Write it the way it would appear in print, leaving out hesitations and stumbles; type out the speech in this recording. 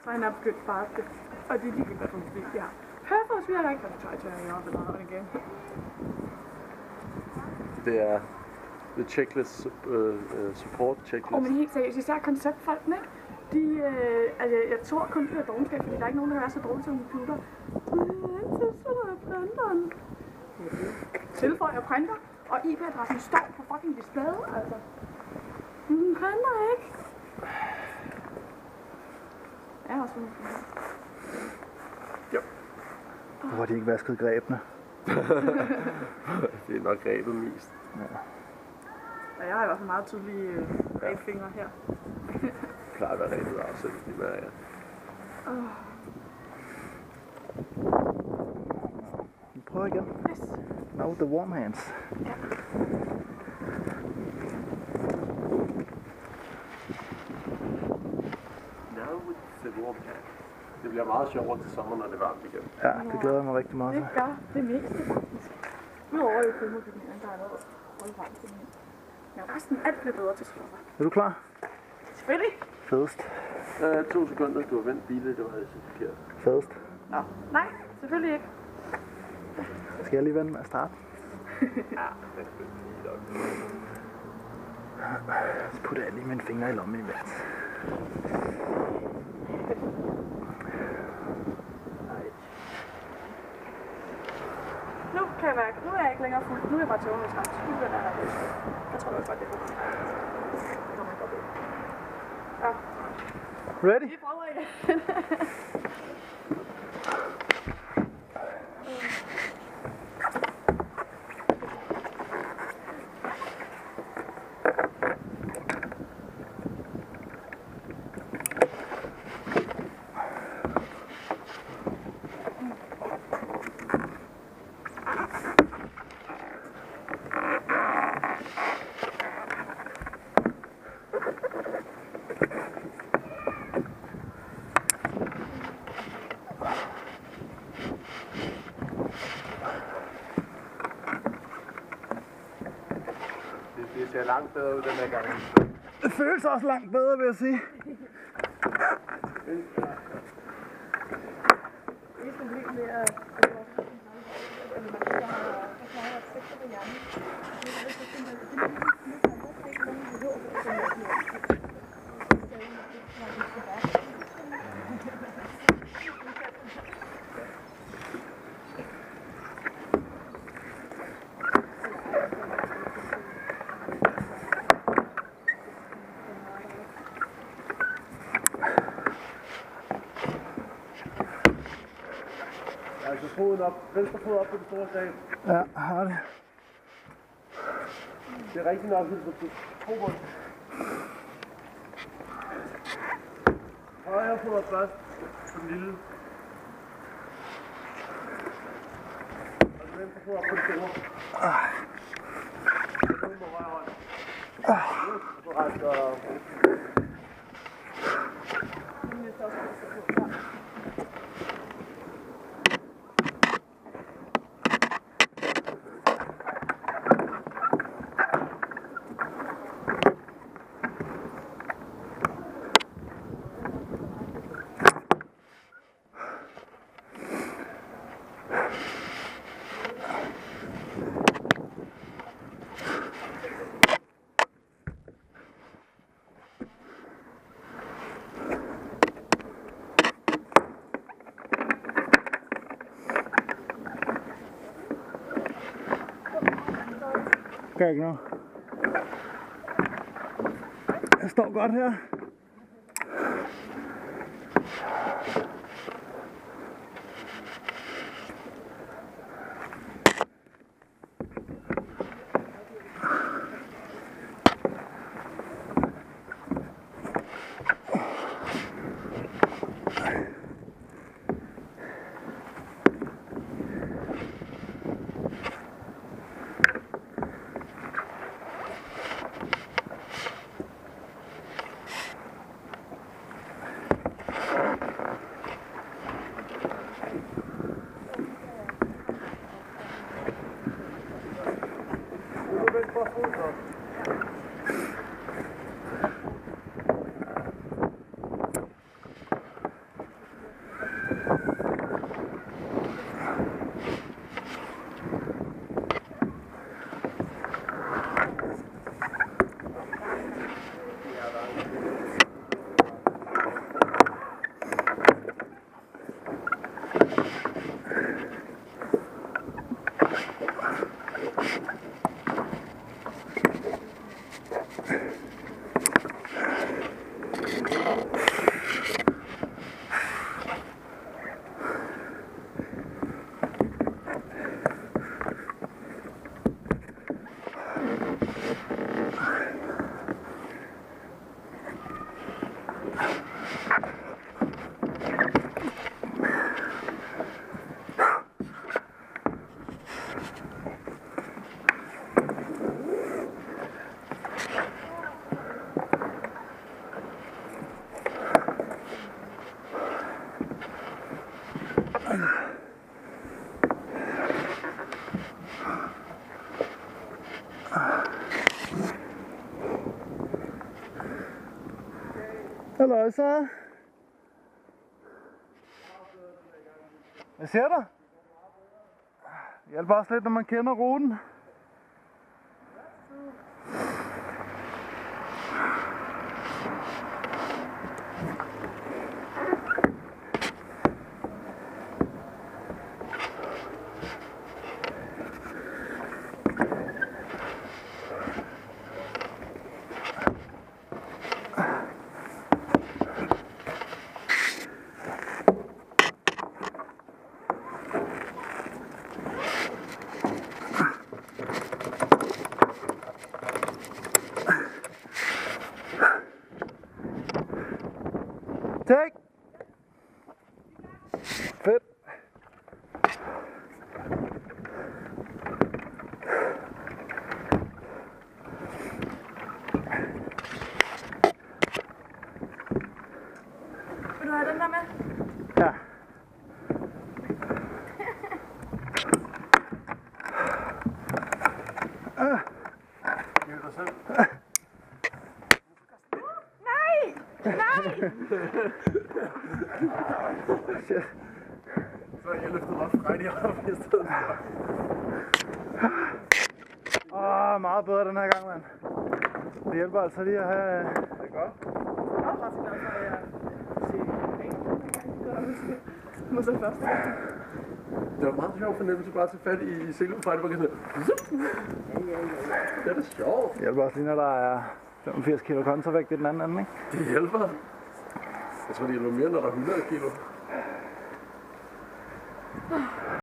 Så han er begyndt bare det. Og det er lige hvad for en bil, ja. Perfekt, vi har ikke været tøj op eller noget igen. Det er the checklist, support checklist. Men helt seriøst, især konceptfolkene, de, altså jeg tror kun det er dogenskab, fordi der er ikke nogen, der er så dårlige til en computer. Tilføjer printeren. Tilføjer printer, og IP-adressen står på fucking displayet, altså. Den printer ikke. Ja, også sådan. Jo. Hvor har de ikke vasket grebene? Det er nok grebet mest. Ja. Ja, jeg har i hvert fald meget tydelige grebfingre her. Klart at rebet afsæt, de mærker. Prøv igen. Yes. Now the warm hands. Ja. Now with the warm hand. Det bliver meget sjovere til sommer, når det er varmt igen. Ja, det glæder jeg mig rigtig meget til. Det gør det meste faktisk. Nu over i filmudbygningen, der er noget holde varmt til den. Men resten alt bliver bedre til sommer. Er du klar? Selvfølgelig. Fedest. 2 sekunder, du har vendt bilen, det var altså forkert. Fedest. Nå, nej, selvfølgelig ikke. Skal jeg lige vende med at starte? Ja. Så putter jeg lige mine fingre i lommen imens. Nu kan jeg mærke, nu er jeg ikke længere fuld. Nu er jeg bare tågen i skræmt. Nu er jeg nervøs. Jeg tror godt, det er godt. Det kommer godt ud. Ja, Ready? vi prøver igen. Det ser langt bedre ud den her gang. Det føles også langt bedre, vil jeg sige. Det problem med at Altså foden op, venstre fod op på det store slag. Ja, har det. Det er rigtig nok, hvis du tror på. Højre fod op først, på den lille. Og så venstre fod op på det store. Nu på højre hånd. Nu på rejse og... Gør ikke noget. Jeg står godt her. Hallo så. Hvad ser du? Det hjælper også lidt, når man kender ruten. Take. Fedt. Vil du have den der med? Ja. Giv dig selv. Nej! Nej! Så har jeg løftet mig Freddy op i stedet for. Meget bedre den her gang, mand. Det hjælper altså lige at have... Det er godt. Jeg er bare så glad for, at jeg må så først. Det var en meget sjov fornemmelse bare at tage fat i silverfejl, hvor sådan det er da sjovt. Det hjælper også lige, når der er 85 kilo kontravægt i den anden ende, ikke? Det hjælper. Jeg tror, det hjælper mere, når der er 100 kilo.